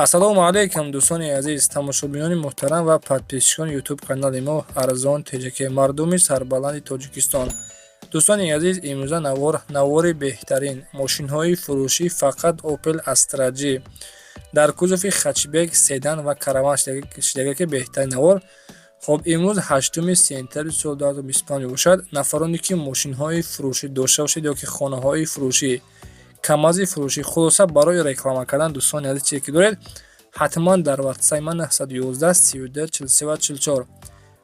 ассалому алайкум дӯстони азиз, тамошобинони муҳтарам ва подписчикони ютуб канали мо Арзон Теҷаке, мардуми сарбаланди Тоҷикистон. Дӯстони азиз, имрӯза навори беҳтарин мошинҳои фурӯшӣ фақат Opel Astra J дар кузофи хатчбек, седан ва караван шидага ки беҳтарин навор. Хоб имрӯз 8 сентябри соли 2025 мебошад. Нафароне ки мошинҳои фурӯшӣ дошта бошед ё ки хонаҳои фурӯшӣ, камази фурӯшӣ, хулоса барои реклама кардан дӯстони азиз чизе ки доред, ҳатман дар WhatsApp ман 911 32 44 44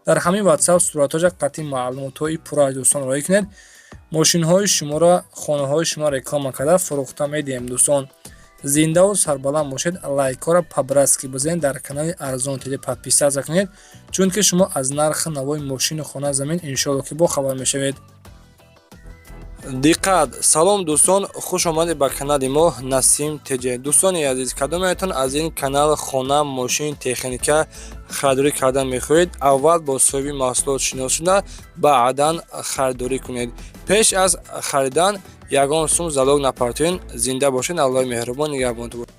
дар ҳамин WhatsApp суратҳои қатъи маълумотҳои пурра аз дӯстон роя кунед. Мошинҳои шуморо, хонаҳои шумо реклама карда фурӯхта медиҳем. Дӯстон зиндаву сарбаланд бошед. Лайкҳоро по-братски бизанед, дар канали Арзон Теҷа подписатсия кунед, чунки шумо аз нархи навои мошину хона замин иншоалло ки бохабар мешавед. Диққат! Салом дӯстон, хуш омадед ба канали мо Насим Теҷа. Дӯстони азиз, кадомеатон аз ин канал хона, мошин, техника харидорӣ кардан мехоҳед? Аввал бо соҳиби маҳсулот шинос шуда, баъдан харидорӣ кунед. Пеш аз харидан ягон сум залог напартоен. Зинда бошед. Аллоҳи меҳрубон нигаҳбонтон бошад.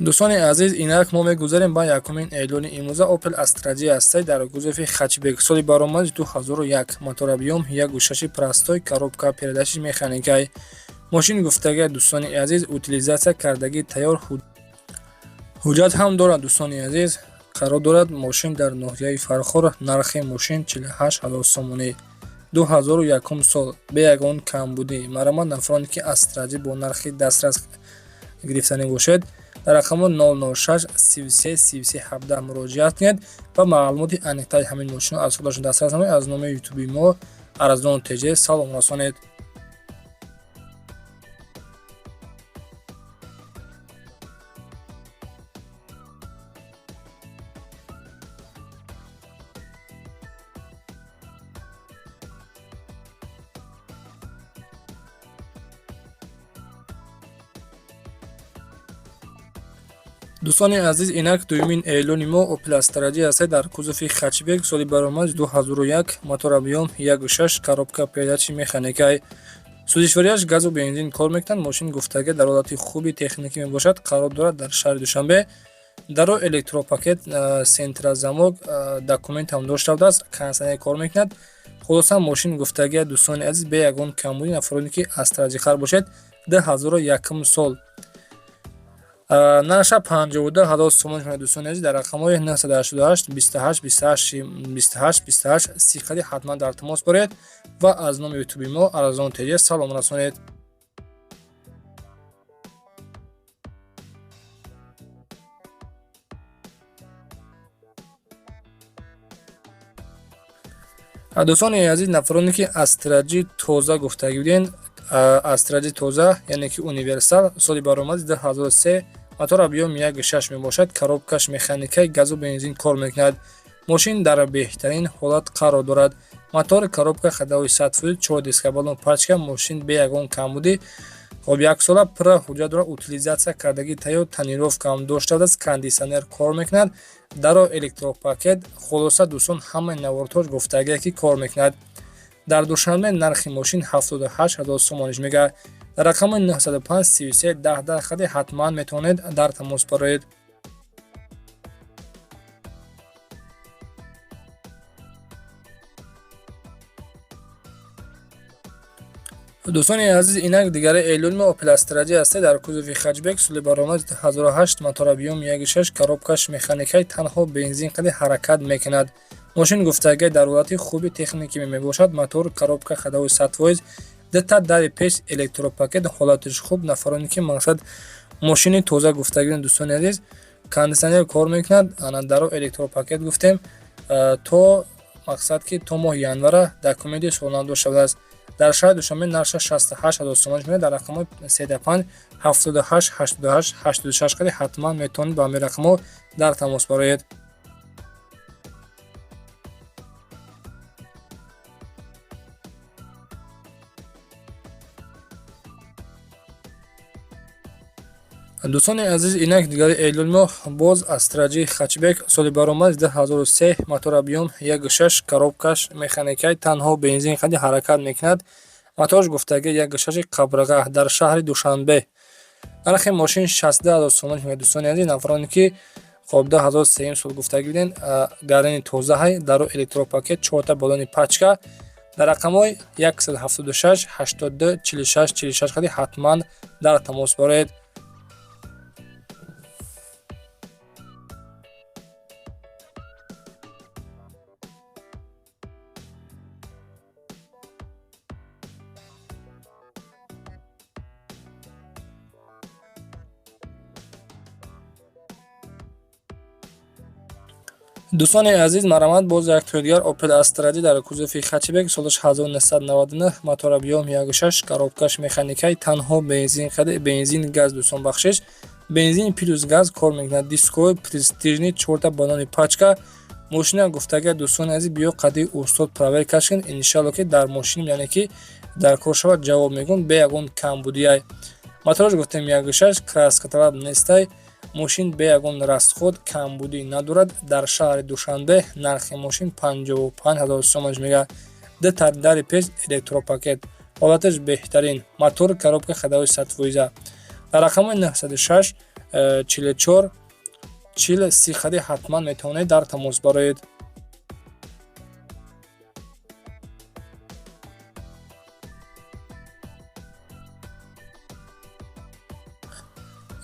дӯстони азиз, инак мо мегузарем ба якумин эълони имрӯза. Opel Astra J ҳастед дар кузофи хатчбек, соли баромадаш 2001, моторобиём 1.6 простой, коробка передачи механикай. Мошин гуфтага дӯстони азиз, утилизатсия кардагӣ тайёр ҳуҷҷат ҳам дорад. Дӯстони азиз, қарор дорад мошин дар ноҳияи Фархор. Нархи мошин 48000 сомонӣ, 2001 сол, бе ягон камбудӣ. Маромад нафароне ки Astra J бо нархи дастрас гирифтанӣ бошед, дар рақамо 006 33 33 17 муроҷиат кунед ва маълумоти аниқтаи ҳамин мошинҳо аз худашон дастрас намоед. Аз номи ютуби мо Арзон Теҷа салом расонед. дӯстони азиз, инак дуюмин эълони мо Opel Astra J ҳастед дар кузофи хатчбек, соли баромадаш 2001, моторобиём 1.6, коробка передачи механикай. Сӯзишвариаш газу бензин кор мекунад. Мошин гуфтага дар ҳолати хуби техникӣ мебошад. Қарор дорад дар шаҳри Душанбе. Даро электропакет, сентразамок, документ ҳам дошта будааст. Кондитсионер кор мекунад. хулоса мошин гуфтага дӯстони азиз бе ягон камбуди. Нафароне ки Astra J хар бошед, 2001 сол, нарша 52000 сомон шуд. Дӯстони азиз, дар рақамҳои 988 28 28 28 28 сихати ҳатман дар тамос боред ва аз номи ютуби мо Арзон Теҷа салом расонед. дӯстони азиз, нафароне ки Astra J тоза гуфтагӣ буден, Astra J тоза яъне ки универсал, соли баромадаш 2003, моторобиём 1.6 мебошад. Коробкаш механикай, газу бензин кор мекунад. Мошин дар беҳтарин ҳолат қарор дорад. Мотори коробка ходовой сатфуд, 4 диска балон пачка. Мошин бе ягон камбудӣ. Хоб яксола пурра ҳуҷҷат дорад. Утилизатсия кардагӣ тайёр, тонировка ҳам дошта будааст. Кондитсионер кор мекунад. Даро электропакет. Хулоса дӯстон ҳамаи наворотҳош гуфтага ки кор мекунад. дар Душанбе нархи мошин 78000 сомониш мегаҳад. дар рақами 905 33 10 хати ҳатман метавонед дар тамос бароед. дӯстони азиз, инак дигари эълони мо Opel Astra J ҳастед дар кузофи хатчбек, соли баромадаш 2008, моторобиём 1.6, коробкаш механикай, танҳо бензин қади ҳаракат мекунад. мошин гуфтага дар ҳолати хуби техникӣ мебошад. Мотор, коробка ходовой сатфоиз, дата дари пеш, электропакет ҳолатиш хуб. Нафароне ки мақсад мошини тоза гуфтагӣ, дӯстони азиз, кондитсионер кор мекунад. Даро электропакет гуфтем, то мақсад ки то моҳи январа документи солона дошта будааст. дар шаҳри Душанбе нарша 68000 сомон мегаҳад. дар рақамҳои 35 78 88 86 қади ҳатман метавонед ба ҳамин рақамҳо дар тамос бароед. дӯстони азиз, инак дигари эълони мо боз Astra J хатчбек, соли баромадаш 2003, моторобиём 1.6, коробкаш механикай, танҳо бензин қади ҳаракат мекунад. Матош гуфтаги 1.6 қабрағаҳ дар шаҳри Душанбе. Нархи мошин 60000 сомон мега. Дӯстони азиз, нафароне ки қобда 1300 сол гуфтагӣ биден, гарани тозаҳай даро электропакет 4 та балони пачка дар рақамҳои 176 82 46 46 хади ҳатман дар тамос боред. дӯстони азиз, марамат боз як тӯйдигар Opel Astra дар кузуфи хачебек солаш 1999 мотора биём 1.6 коробкаш механикаи танҳо бензин газ дӯстон бахшиш бензин плюс газ кор мекунад. Дискои престижни 4 та балони пачка. Мошина гуфтага дӯстони азиз биё қади устод проверкаш кун, иншалло ки дар мошин яъне ки дар кор шавад ҷавоб мегӯн бе ягон камбудияй. Мотораш гуфтем 1.6 краска талаб нестай. Мошин бе ягон растход камбудӣ надорад. Дар шаҳри Душанбе нархи мошин 55000 сомон мега. Дари пеш электропакет, ҳолаташ беҳтарин. Мотор коробка ходовой садфоиза. Дар рақамои 906 44 40 30 хади ҳатман метавонед дар тамос бароед.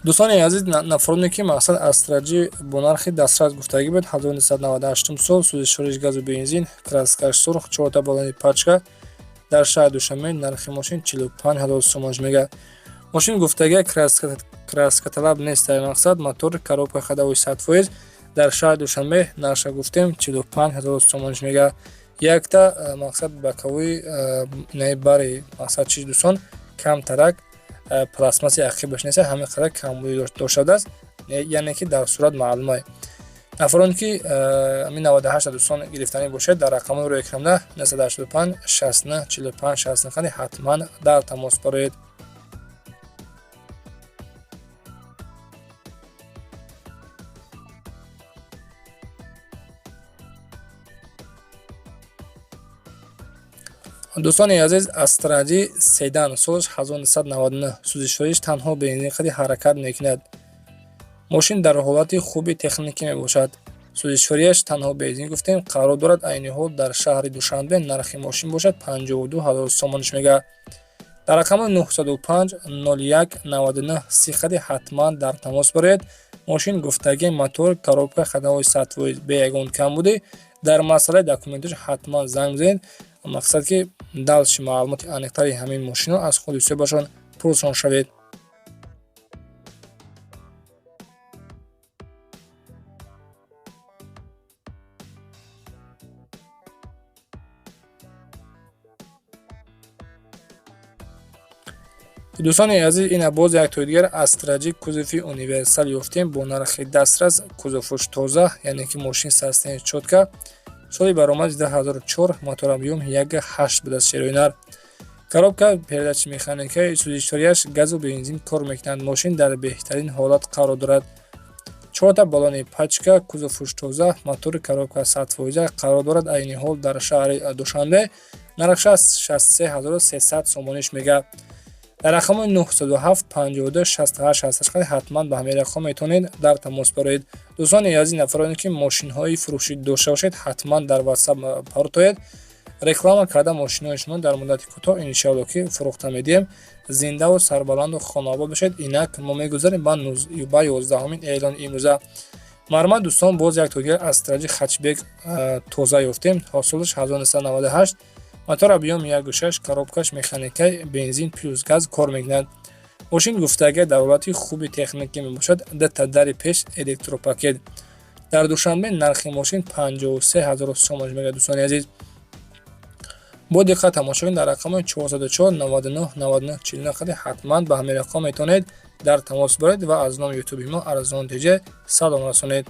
дӯстони азиз, нафароне ки мақсад Astra-G бо нархи дастрас гуфтагӣ буд 1998 сол, сӯзишвориш газу бензин, краскаш сурх, 4 та балони пачка дар шаҳри Душанбе, нархи мошин 45000 сомон мега. мошин гуфтага краска талаб нестай, мақсад мотор коробка ходовой 100% дар шаҳри Душанбе, нарша гуфтем 45000 сомон мега. Якта мақсад бакови наи бари мақсад чиз дӯстон камтарак пластмасси ақибаш нест, ҳамин қадар камбудӣ доштааст, яъне ки дар сурат маълумай. нафароне ки ами 98 дӯстон гирифтанӣ бошед, дар рақамҳои рӯи экранда 985 69 45 60 хади ҳатман дар тамос бароед. дӯстони азиз, Astra-G седан солаш 1999 сӯзишвориш танҳо бензин хади ҳаракат мекунад. мошин дар ҳолати хуби техникӣ мебошад. сӯзишворияш танҳо бензин гуфтем, қарор дорад айни ҳол дар шаҳри Душанбе нархи мошин бошад 52000 сомон мега. дар рақамои 905 01 99 30 хади ҳатман дар тамос бароед. мошин гуфтаги мотор коробка ходовой 100% бе ягон камбудӣ. дар масъалаи документаш ҳатман занг бизанед, мақсад ки дастши маълумоти аниқтари ҳамин мошинҳо аз худи соҳибашон пурсон шавед. дӯстони азиз, ина боз як тӯи дигар Astra-G кузуфи универсал ёфтем бо нархи дастрас, кузуфуш тоза, яъне ки мошин састени чотка. соли баромад 2004, мотора биём 1.8 буд аст шероинар. коробка передачи механикаи сӯзишворияш газу бензин кор мекунад. мошин дар беҳтарин ҳолат қарор дорад. 4 та балони пачка, кузуфуш тоза, мотори коробка 100% қарор дорад айни ҳол дар шаҳри Душанбе, нархаш 63300 сомониш мега. дар рақамои 907 52 68 68 ҳатман ба ҳамин рақам метавонед дар тамос бароед. дӯстони азиз, нафароне ки мошинҳои фурӯшӣ дошта бошед, ҳатман дар WhatsApp партоед. реклама карда мошинҳои шумо дар муддати кӯтоҳ иншалло ки фурӯхта медиҳем. зиндаву сарбаланду хонобод бошед. инак мо мегузарем ба 11-умин эълони имрӯза. мармат дӯстон, боз як тӯгир Astra-G хачбек тоза ёфтем. ҳосилаш 1998, мотор объём 1.6, коробкаш механикаи бензин плюс газ кор мекунад. мошин гуфтага дар ҳолати хуби техникӣ мебошад. дари пеш электропакет. дар Душанбе нархи мошин 53000 сомон мега. дӯстони азиз, бо диққат тамошо кунед. дар рақамои 404 99 99 49 хади ҳатман ба ҳамин рақам метавонед дар тамос бароед ва аз номи ютуби мо Арзон DJ салом расонед.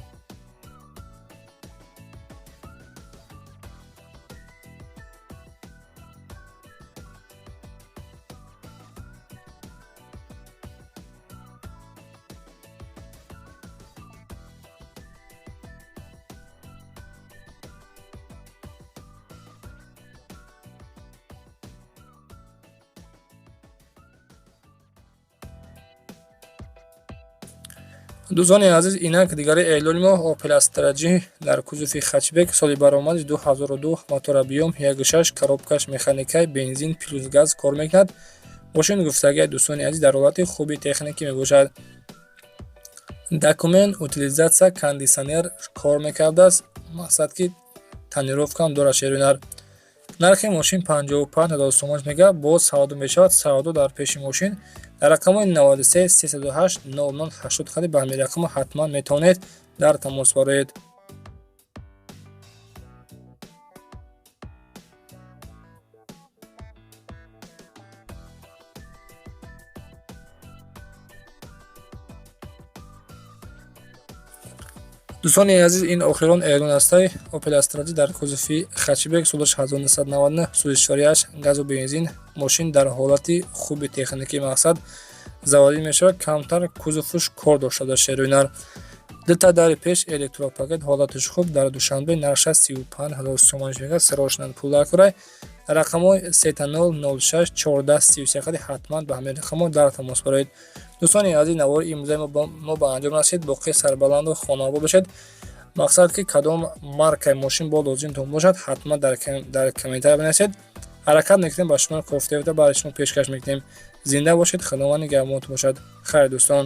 дӯстони азиз, инак дигари эълони мо Opel Astra G дар кузуфи хачбек соли баромадиш 2002 моторобиём 1.6 коробкаш механикаи бензин плюс газ кор мекунад. мошин гуфтагиҳои дӯстони азиз дар ҳолати хуби техникӣ мебошад. документ утилизатсия кондитсионер кор мекардааст. мақсад ки тонировкаам дорад шерӯнар. нархи мошин 55,000 сомон мегӯяд. боз савдо мешавад. савдо дар пеши мошин дар рақамҳои 93 308 0080 хади ба ҳамин рақамҳо ҳатман метавонед дар тамос бароед. дӯстони азиз, ин охирон эълон астаи Opel Astra G дар кузуфи хачбек солаш 1999 сӯзишворияш газу бензин. мошин дар ҳолати хуби техникӣ мақсад заводӣ мешавад. камтар кузуфуш кор дошта бошад шерӯнар. дилта дари пеш электропакет ҳолатиш хуб. дар душанбе нархша 35,000 сомон мегӯяд. сарошнан пулдар курай рақамҳои 3006 1433 хади ҳатман ба ҳамин рақамҳо дар тамос бароед. дӯстони азиз, навори имрӯзаи мо ба анҷом расид. боқӣ сарбаланду хонаво бошед. мақсад ки кадом маркаи мошин бо лозимтон бошад ҳатман дар комментар бинависед. ҳаракат мекунем ба шумо кофта барои шумо пешкаш мекунем. зинда бошед. худованд нигаҳбонтон бошад. хайр дӯстон.